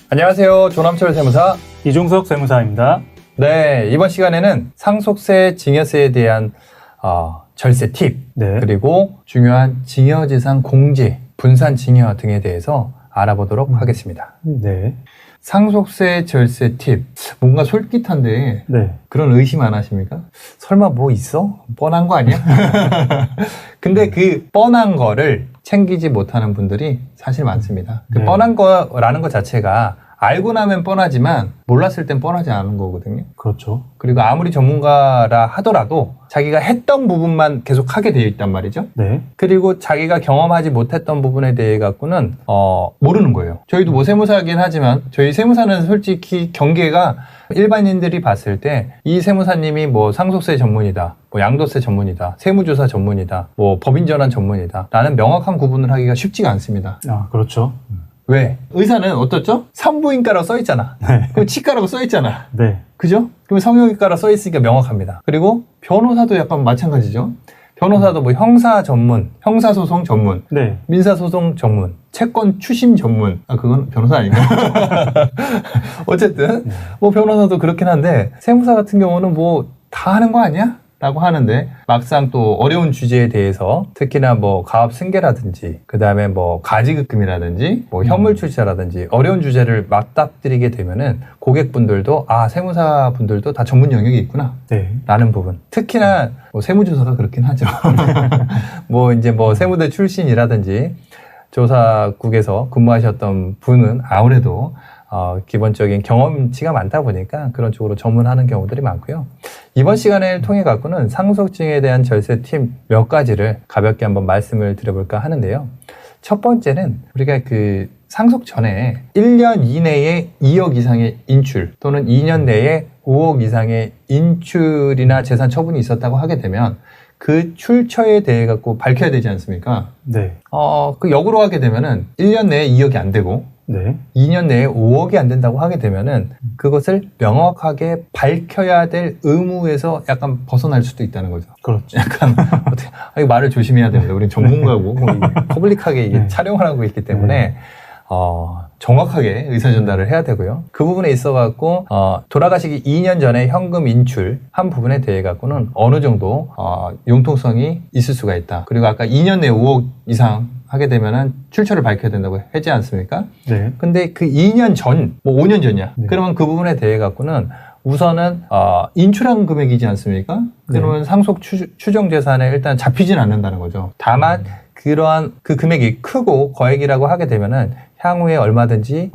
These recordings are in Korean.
안녕하세요. 조남철 세무사 이종석 세무사입니다. 네, 이번 시간에는 상속세, 증여세에 대한 절세 팁, 네. 그리고 중요한 증여재산 공제, 분산 증여 등에 대해서 알아보도록 하겠습니다. 네. 상속세 절세 팁, 뭔가 솔깃한데 네. 그런 의심 안 하십니까? 설마 뭐 있어? 뻔한 거 아니야? 근데 그 뻔한 거를 챙기지 못하는 분들이 사실 많습니다. 그 네. 뻔한 거라는 것 자체가 알고 나면 뻔하지만 몰랐을 땐 뻔하지 않은 거거든요. 그렇죠. 그리고 아무리 전문가라 하더라도 자기가 했던 부분만 계속 하게 되어 있단 말이죠. 네. 그리고 자기가 경험하지 못했던 부분에 대해 갖고는 모르는 거예요. 저희도 뭐 세무사긴 하지만 저희 세무사는 솔직히 경계가 일반인들이 봤을 때 이 세무사님이 뭐 상속세 전문이다, 뭐 양도세 전문이다, 세무조사 전문이다, 뭐 법인전환 전문이다 라는 명확한 구분을 하기가 쉽지가 않습니다. 아, 그렇죠. 왜? 의사는 어떻죠? 산부인과라고 써있잖아. 네. 그럼 치과라고 써있잖아. 네. 그죠? 그럼 성형외과라고 써있으니까 명확합니다. 그리고 변호사도 약간 마찬가지죠. 변호사도 뭐 형사 전문, 형사소송 전문, 네. 민사소송 전문, 채권 추심 전문. 그건 변호사 아닌가? 어쨌든 뭐 변호사도 그렇긴 한데 세무사 같은 경우는 뭐 다 하는 거 아니야? 라고 하는데 막상 또 어려운 주제에 대해서 특히나 뭐 가압 승계라든지 그 다음에 뭐 가지급금이라든지 뭐 현물 출자라든지 어려운 주제를 맞닥뜨리게 되면은 고객분들도 세무사분들도 다 전문 영역이 있구나 네. 라는 부분. 특히나 뭐 세무조사가 그렇긴 하죠. 뭐 이제 뭐 세무대 출신이라든지 조사국에서 근무하셨던 분은 아무래도 기본적인 경험치가 많다 보니까 그런 쪽으로 전문하는 경우들이 많고요. 이번 시간을 통해 갖고는 상속증에 대한 절세 팁 몇 가지를 가볍게 한번 말씀을 드려볼까 하는데요. 첫 번째는 우리가 그 상속 전에 1년 이내에 2억 이상의 인출 또는 2년 내에 5억 이상의 인출이나 재산 처분이 있었다고 하게 되면 그 출처에 대해 갖고 밝혀야 되지 않습니까? 네. 그 역으로 하게 되면은 1년 내에 2억이 안 되고 네. 2년 내에 5억이 안 된다고 하게 되면은 그것을 명확하게 밝혀야 될 의무에서 약간 벗어날 수도 있다는 거죠. 그렇죠. 약간 어떻게 이거 말을 조심해야 됩니다. 우린 전문가고 뭐 퍼블릭하게 이게 네. 촬영을 하고 있기 때문에 정확하게 의사 전달을 해야 되고요. 그 부분에 있어 갖고 돌아가시기 2년 전에 현금 인출 한 부분에 대해 갖고는 어느 정도 융통성이 있을 수가 있다. 그리고 아까 2년 내에 5억 이상 하게 되면은 출처를 밝혀야 된다고 했지 않습니까? 네. 근데 그 2년 전, 뭐 5년 전이야. 네. 그러면 그 부분에 대해 갖고는 우선은 인출한 금액이지 않습니까? 그러면 상속 추정 재산에 일단 잡히진 않는다는 거죠. 다만 그러한 그 금액이 크고 거액이라고 하게 되면은 향후에 얼마든지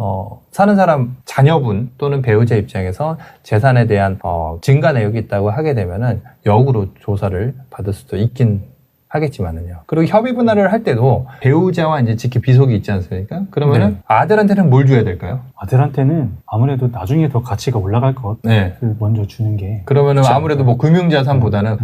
사는 사람 자녀분 또는 배우자 입장에서 재산에 대한 증가 내역이 있다고 하게 되면은 역으로 조사를 받을 수도 있긴 하겠지만은요. 그리고 협의 분할을 할 때도 배우자와 이제 직계 비속이 있지 않습니까? 그러면은 네. 아들한테는 뭘 줘야 될까요? 아들한테는 아무래도 나중에 더 가치가 올라갈 것. 네. 먼저 주는 게. 그러면은 그렇지 아무래도 뭐 금융자산보다는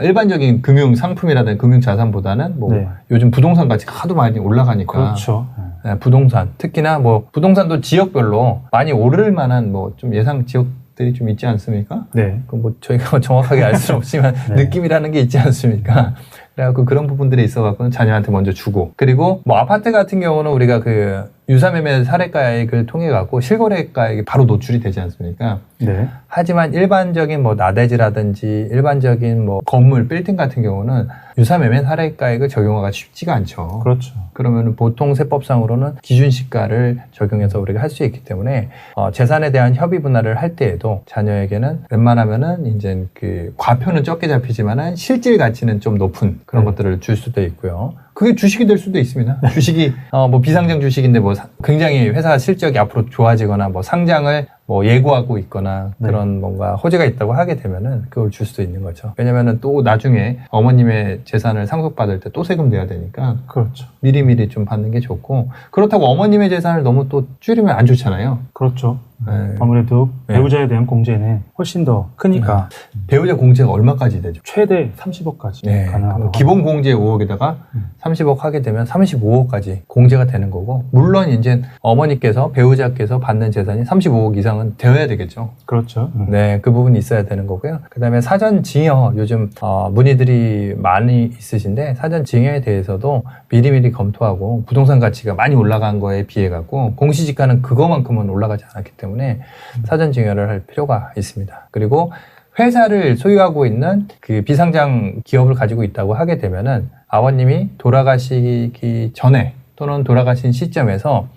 일반적인 금융 상품이라든지 금융자산보다는 뭐 네. 요즘 부동산 가치가 하도 많이 올라가니까 그렇죠. 네, 부동산 특히나 뭐 부동산도 지역별로 많이 오를 만한 뭐 좀 예상 지역들이 좀 있지 않습니까? 네. 그 뭐 저희가 정확하게 알 수는 없지만 네. 느낌이라는 게 있지 않습니까? 그래갖고 그런 부분들이 있어갖고는 자녀한테 먼저 주고, 그리고 뭐 아파트 같은 경우는 우리가 그 유사매매 사례가액을 통해 갖고 실거래가액이 바로 노출이 되지 않습니까? 네. 하지만 일반적인 뭐 나대지라든지 일반적인 뭐 건물 빌딩 같은 경우는 유사매매 사례가액을 적용하기가 쉽지가 않죠. 그렇죠. 그러면 보통 세법상으로는 기준시가를 적용해서 우리가 할 수 있기 때문에 재산에 대한 협의 분할을 할 때에도 자녀에게는 웬만하면은 이제 그 과표는 적게 잡히지만은 실질 가치는 좀 높은 그런 것들을 줄 수도 있고요. 그게 주식이 될 수도 있습니다. 주식이 뭐 비상장 주식인데 뭐 굉장히 회사 실적이 앞으로 좋아지거나 뭐 상장을 뭐 예고하고 있거나 그런 뭔가 호재가 있다고 하게 되면은 그걸 줄 수도 있는 거죠. 왜냐면은 또 나중에 어머님의 재산을 상속받을 때 또 세금 내야 되니까 그렇죠. 미리미리 좀 받는 게 좋고, 그렇다고 어머님의 재산을 너무 또 줄이면 안 좋잖아요. 그렇죠. 네. 아무래도 네. 배우자에 대한 공제는 훨씬 더 크니까 배우자 공제가 얼마까지 되죠? 최대 30억까지 네. 가능하다고. 기본 공제 5억에다가 30억 하게 되면 35억까지 공제가 되는 거고, 물론 이제 어머니께서 배우자께서 받는 재산이 35억 이상은 되어야 되겠죠. 그렇죠. 네, 그 부분이 있어야 되는 거고요. 그 다음에 사전 증여, 요즘 문의들이 많이 있으신데, 사전 증여에 대해서도 미리미리 검토하고, 부동산 가치가 많이 올라간 거에 비해 갖고 공시지가는 그거만큼은 올라가지 않았기 때문에 사전 증여를 할 필요가 있습니다. 그리고 회사를 소유하고 있는 그 비상장 기업을 가지고 있다고 하게 되면은 아버님이 돌아가시기 전에 또는 돌아가신 시점에서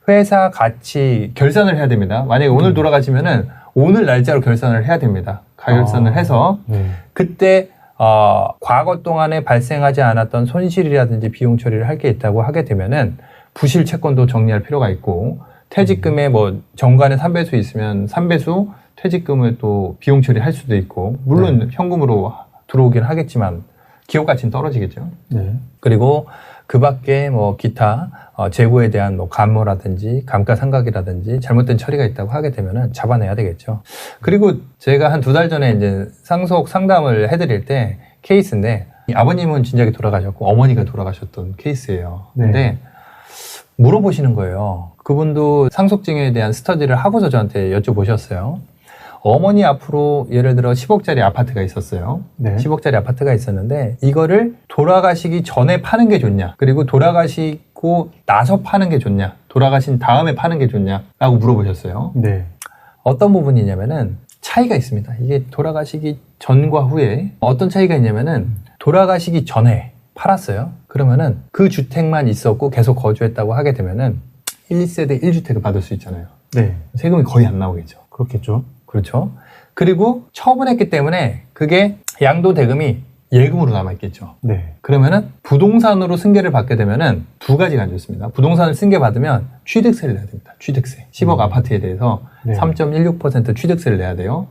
회사 가치 결산을 해야 됩니다. 만약에 오늘 돌아가시면은 오늘 날짜로 결산을 해야 됩니다. 가결산을 해서 네. 그때 과거 동안에 발생하지 않았던 손실이라든지 비용 처리를 할 게 있다고 하게 되면은 부실 채권도 정리할 필요가 있고, 퇴직금에 뭐 정관에 3배수 있으면 3배수 퇴직금을 또 비용 처리할 수도 있고, 물론 현금으로 들어오긴 하겠지만 기업 가치는 떨어지겠죠. 네. 그리고 그 밖에 뭐 기타 재고에 대한 뭐 감모라든지 감가상각이라든지 잘못된 처리가 있다고 하게 되면은 잡아내야 되겠죠. 그리고 제가 한 2달 전에 이제 상속 상담을 해드릴 때 케이스인데, 아버님은 진작에 돌아가셨고 어머니가 돌아가셨던 케이스예요. 네. 근데 물어보시는 거예요. 그분도 상속증에 대한 스터디를 하고서 저한테 여쭤보셨어요. 어머니 앞으로 예를 들어 10억짜리 아파트가 있었어요. 네. 10억짜리 아파트가 있었는데 이거를 돌아가시기 전에 파는 게 좋냐, 그리고 돌아가시고 나서 파는 게 좋냐, 돌아가신 다음에 파는 게 좋냐 라고 물어보셨어요. 네. 어떤 부분이냐면은 차이가 있습니다. 이게 돌아가시기 전과 후에 어떤 차이가 있냐면은, 돌아가시기 전에 팔았어요. 그러면은 그 주택만 있었고 계속 거주했다고 하게 되면은 1세대 1주택을 받을 수 있잖아요. 네. 세금이 거의 안 나오겠죠. 그렇겠죠. 그렇죠. 그리고 처분했기 때문에 그게 양도 대금이 예금으로 남아있겠죠. 네. 그러면은 부동산으로 승계를 받게 되면은 두 가지가 안 좋습니다. 부동산을 승계 받으면 취득세를 내야 됩니다. 취득세. 10억 아파트에 대해서 네. 3.16% 취득세를 내야 돼요.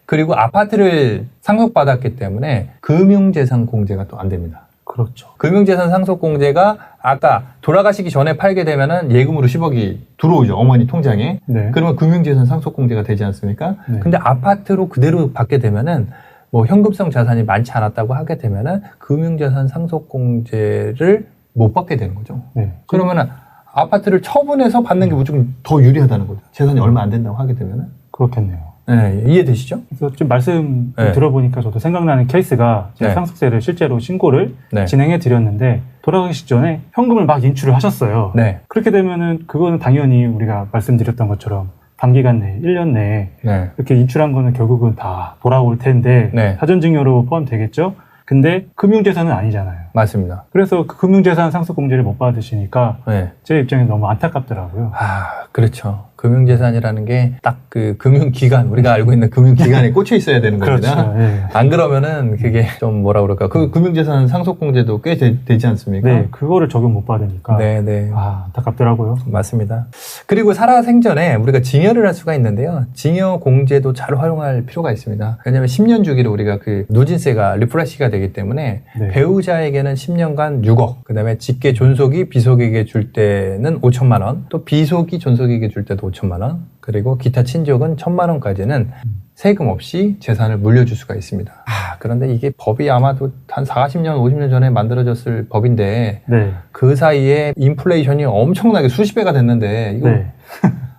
그리고 아파트를 상속받았기 때문에 금융재산 공제가 또 안 됩니다. 그렇죠. 금융재산 상속공제가 아까 돌아가시기 전에 팔게 되면은 예금으로 10억이 들어오죠. 어머니 통장에. 네. 그러면 금융재산 상속공제가 되지 않습니까? 네. 근데 아파트로 그대로 받게 되면은 뭐 현금성 자산이 많지 않았다고 하게 되면은 금융재산 상속공제를 못 받게 되는 거죠. 네. 그러면은 아파트를 처분해서 받는 게 무조건 더 유리하다는 거죠. 재산이 얼마 안 된다고 하게 되면은. 그렇겠네요. 네, 이해되시죠? 그래서 지금 말씀 네. 들어보니까 저도 생각나는 케이스가 제가 네. 상속세를 실제로 신고를 네. 진행해 드렸는데, 돌아가기 전에 현금을 막 인출을 하셨어요. 네. 그렇게 되면은 그거는 당연히 우리가 말씀드렸던 것처럼 단기간 내에 1년 내에 네. 이렇게 인출한 거는 결국은 다 돌아올 텐데 네. 사전증여로 포함되겠죠? 근데 금융재산은 아니잖아요. 맞습니다. 그래서 그 금융재산 상속공제를 못 받으시니까 네. 제 입장에 너무 안타깝더라고요. 아, 그렇죠. 금융재산이라는 게 딱 그 금융기관, 우리가 알고 있는 금융기관에 꽂혀 있어야 되는 겁니다. 그렇죠. 예. 안 그러면은 그게 좀 뭐라 그럴까. 그 금융재산 상속공제도 꽤 되지 않습니까? 네, 그거를 적용 못 받으니까 네, 네. 아, 안타깝더라고요. 맞습니다. 그리고 살아생전에 우리가 증여를 할 수가 있는데요. 증여 공제도 잘 활용할 필요가 있습니다. 왜냐하면 10년 주기로 우리가 그 누진세가 리프레시가 되기 때문에 네. 배우자에게는 10년간 6억, 그 다음에 직계 존속이 비속에게 줄 때는 5천만 원, 또 비속이 존속에게 줄 때도 5천만 원, 그리고 기타 친족은 1,000만 원까지는 세금 없이 재산을 물려줄 수가 있습니다. 그런데 이게 법이 아마도 한 40년, 50년 전에 만들어졌을 법인데 네. 그 사이에 인플레이션이 엄청나게 수십 배가 됐는데 이거 네.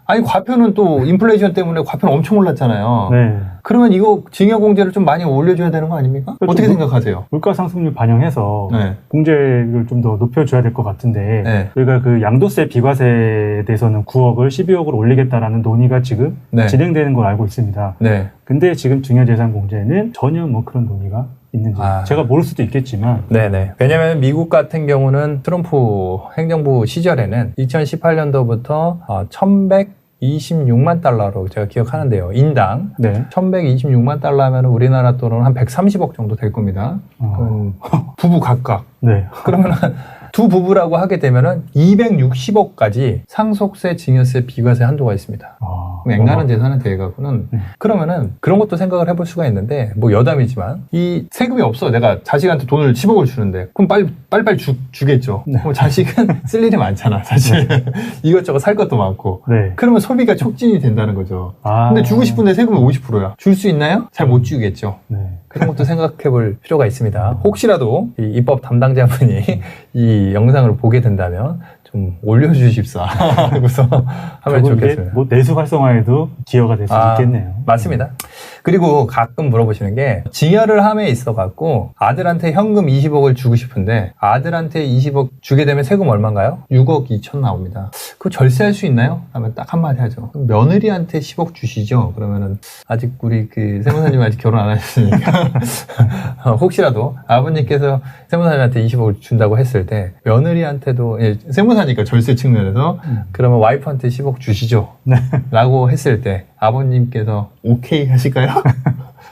아니 과표는 또 인플레이션 때문에 과표는 엄청 올랐잖아요. 네. 그러면 이거 증여공제를 좀 많이 올려줘야 되는 거 아닙니까? 그렇죠. 어떻게 생각하세요? 물가 상승률 반영해서 네. 공제를 좀 더 높여줘야 될 것 같은데 네. 저희가 그 양도세 비과세에 대해서는 9억을 12억으로 올리겠다라는 논의가 지금 네. 진행되는 걸 알고 있습니다. 네. 근데 지금 증여재산공제는 전혀 뭐 그런 논의가 있는지 제가 모를 수도 있겠지만 네네. 왜냐면 미국 같은 경우는 트럼프 행정부 시절에는 2018년도부터 1,126만 달러로 제가 기억하는데요. 인당. 네. 1,126만 달러면 우리나라 돈으로 한 130억 정도 될 겁니다. 그건 부부 각각. 네. 그러면은 두 부부라고 하게 되면은 260억까지 상속세, 증여세, 비과세 한도가 있습니다. 그럼 앵간한 재산은 돼가고는 그러면은 그런 것도 생각을 해볼 수가 있는데 뭐 여담이지만 이 세금이 없어. 내가 자식한테 돈을 10억을 주는데 그럼 빨리 주겠죠. 네. 그럼 자식은 쓸 일이 많잖아 사실. 이것저것 살 것도 많고. 네. 그러면 소비가 촉진이 된다는 거죠. 근데 주고 싶은데 세금이 50%야. 줄 수 있나요? 잘 못 주겠죠. 네. 그런 것도 생각해 볼 필요가 있습니다. 혹시라도 이 입법 담당자분이 이 영상을 보게 된다면 좀 올려주십사 하고서 하면 좋겠습니다. 뭐 내수 활성화에도 기여가 될 수 있겠네요. 맞습니다. 그리고 가끔 물어보시는 게 증여를 함에 있어 갖고 아들한테 현금 20억을 주고 싶은데 아들한테 20억 주게 되면 세금 얼마인가요? 6억 2천 나옵니다. 그거 절세할 수 있나요? 하면 딱 한마디 하죠. 며느리한테 10억 주시죠. 그러면은 아직 우리 그 세무사님 아직 결혼 안 하셨으니까 혹시라도 아버님께서 세무사님한테 20억을 준다고 했을 때 며느리한테도 세무사니까 절세 측면에서 그러면 와이프한테 10억 주시죠. 라고 했을 때 아버님께서 오케이 하실까요?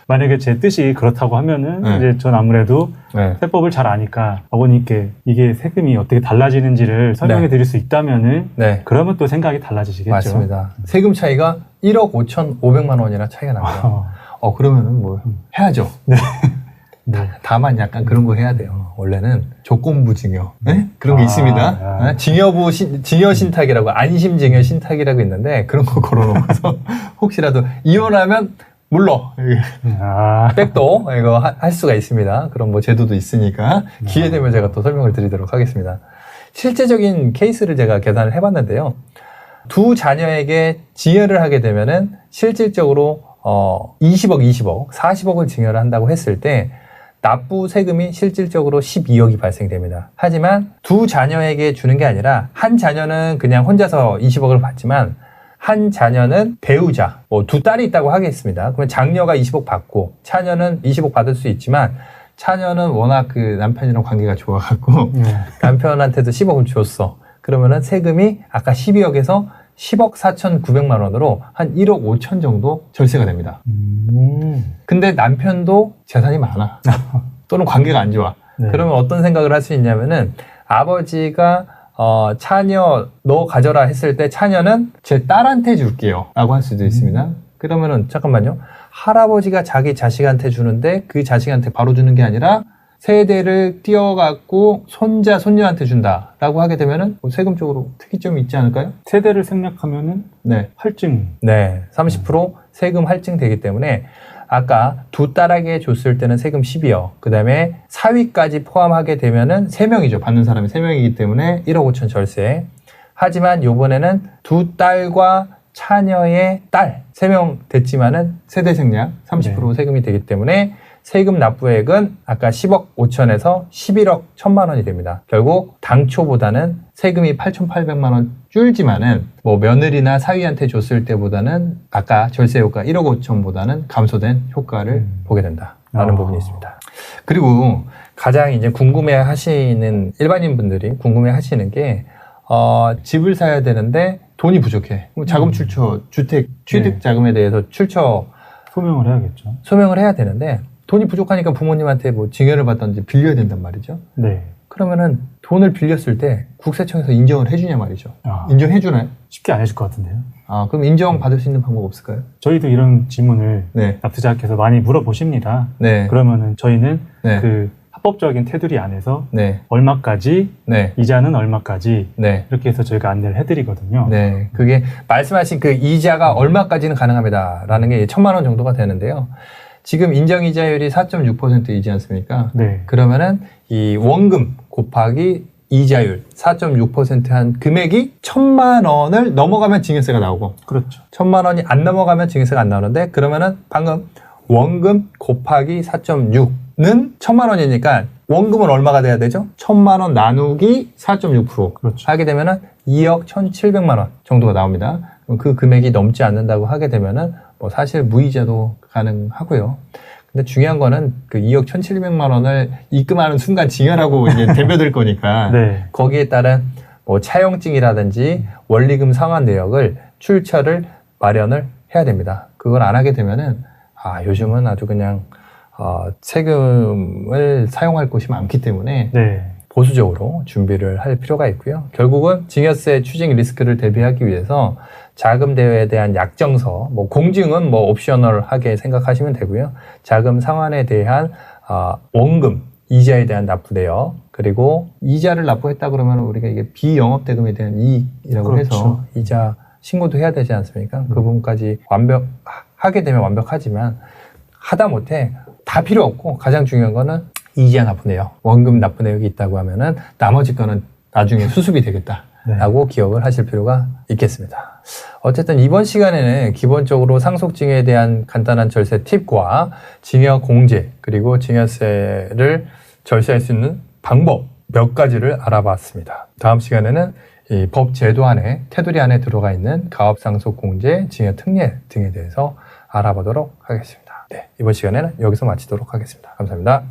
만약에 제 뜻이 그렇다고 하면은 이제 전 아무래도 세법을 잘 아니까 아버님께 이게 세금이 어떻게 달라지는지를 설명해 드릴 수 있다면은 그러면 또 생각이 달라지시겠죠. 맞습니다. 세금 차이가 1억 5,500만 원이나 차이가 납니다. 그러면은 뭐 해야죠. 다만 약간 그런 거 해야 돼요. 원래는 조건부 증여 그런 게 있습니다. 증여 신탁이라고 안심 증여 신탁이라고 있는데 그런 거 걸어놓고서 혹시라도 이혼하면 물러 백도 이거 할 수가 있습니다. 그런 뭐 제도도 있으니까 기회 되면 제가 또 설명을 드리도록 하겠습니다. 실제적인 케이스를 제가 계산을 해봤는데요. 두 자녀에게 증여를 하게 되면은 실질적으로 20억, 40억을 증여를 한다고 했을 때 납부 세금이 실질적으로 12억이 발생됩니다. 하지만 두 자녀에게 주는 게 아니라 한 자녀는 그냥 혼자서 20억을 받지만 한 자녀는 배우자, 두 딸이 있다고 하겠습니다. 그러면 장녀가 20억 받고 차녀는 20억 받을 수 있지만 차녀는 워낙 그 남편이랑 관계가 좋아갖고 남편한테도 10억을 줬어. 그러면은 세금이 아까 12억에서 10억 4,900만 원으로 한 1억 5천 정도 절세가 됩니다. 근데 남편도 재산이 많아. 또는 관계가 안 좋아. 그러면 어떤 생각을 할 수 있냐면은 아버지가 차녀 너 가져라 했을 때 차녀는 제 딸한테 줄게요 라고 할 수도 있습니다. 그러면은 잠깐만요. 할아버지가 자기 자식한테 주는데 그 자식한테 바로 주는 게 아니라 세대를 띄어갖고 손자, 손녀한테 준다라고 하게 되면은 세금적으로 특이점이 있지 않을까요? 세대를 생략하면은 할증. 30% 세금 할증되기 때문에 아까 두 딸에게 줬을 때는 세금 12억, 그 다음에 사위까지 포함하게 되면은 3명이죠. 받는 사람이 3명이기 때문에 1억 5천 절세. 하지만 요번에는 두 딸과 차녀의 딸 3명 됐지만은 세대 생략 30% 세금이 되기 때문에 세금 납부액은 아까 10억 5천에서 11억 1천만 원이 됩니다. 결국 당초보다는 세금이 8,800만 원 줄지만은 뭐 며느리나 사위한테 줬을 때보다는 아까 절세 효과 1억 5천보다는 감소된 효과를 보게 된다라는 부분이 있습니다. 그리고 가장 이제 궁금해 하시는 일반인 분들이 궁금해 하시는 게 집을 사야 되는데 돈이 부족해. 자금 출처, 주택 취득 자금에 대해서 출처 소명을 해야겠죠. 소명을 해야 되는데 돈이 부족하니까 부모님한테 뭐 증여를 받든지 빌려야 된단 말이죠. 그러면은 돈을 빌렸을 때 국세청에서 인정을 해주냐 말이죠. 인정해주나요? 쉽게 안 해줄 것 같은데요. 그럼 인정 받을 수 있는 방법 없을까요? 저희도 이런 질문을 납세자께서 많이 물어보십니다. 그러면은 저희는 그 합법적인 테두리 안에서 얼마까지, 이자는 얼마까지 이렇게 해서 저희가 안내를 해드리거든요. 그게 말씀하신 그 이자가 얼마까지는 가능합니다라는 게 1,000만 원 정도가 되는데요. 지금 인정이자율이 4.6%이지 않습니까? 그러면은 이 원금 곱하기 이자율 4.6%한 금액이 1,000만 원을 넘어가면 증여세가 나오고, 그렇죠. 1,000만 원이 안 넘어가면 증여세가 안 나오는데, 그러면은 방금 원금 곱하기 4.6는 1,000만 원이니까 원금은 얼마가 돼야 되죠? 1,000만 원 나누기 4.6% 그렇죠. 하게 되면은 2억 1,700만 원 정도가 나옵니다. 그럼 그 금액이 넘지 않는다고 하게 되면은 뭐 사실 무이자도 가능하고요. 근데 중요한 거는 그 2억 1,700만 원을 입금하는 순간 증여라고 이제 대표될 거니까 거기에 따른 뭐 차용증이라든지 원리금 상환 내역을 출처를 마련을 해야 됩니다. 그걸 안 하게 되면은 요즘은 아주 그냥 세금을 사용할 곳이 많기 때문에 보수적으로 준비를 할 필요가 있고요. 결국은 증여세 추징 리스크를 대비하기 위해서 자금 대여에 대한 약정서, 뭐 공증은 뭐 옵셔널하게 생각하시면 되고요. 자금 상환에 대한 원금, 이자에 대한 납부 대여, 그리고 이자를 납부했다 그러면 우리가 이게 비영업대금에 대한 이익이라고 그렇죠. 해서 이자 신고도 해야 되지 않습니까? 그 부분까지 하게 되면 완벽하지만 하다못해 다 필요 없고 가장 중요한 거는 이자 납부 내역, 원금 납부 내역이 있다고 하면은 나머지 거는 나중에 수습이 되겠다라고 기억을 하실 필요가 있겠습니다. 어쨌든 이번 시간에는 기본적으로 상속증에 대한 간단한 절세 팁과 증여 공제 그리고 증여세를 절세할 수 있는 방법 몇 가지를 알아봤습니다. 다음 시간에는 이 법 제도 안에 테두리 안에 들어가 있는 가업상속공제, 증여특례 등에 대해서 알아보도록 하겠습니다. 네, 이번 시간에는 여기서 마치도록 하겠습니다. 감사합니다.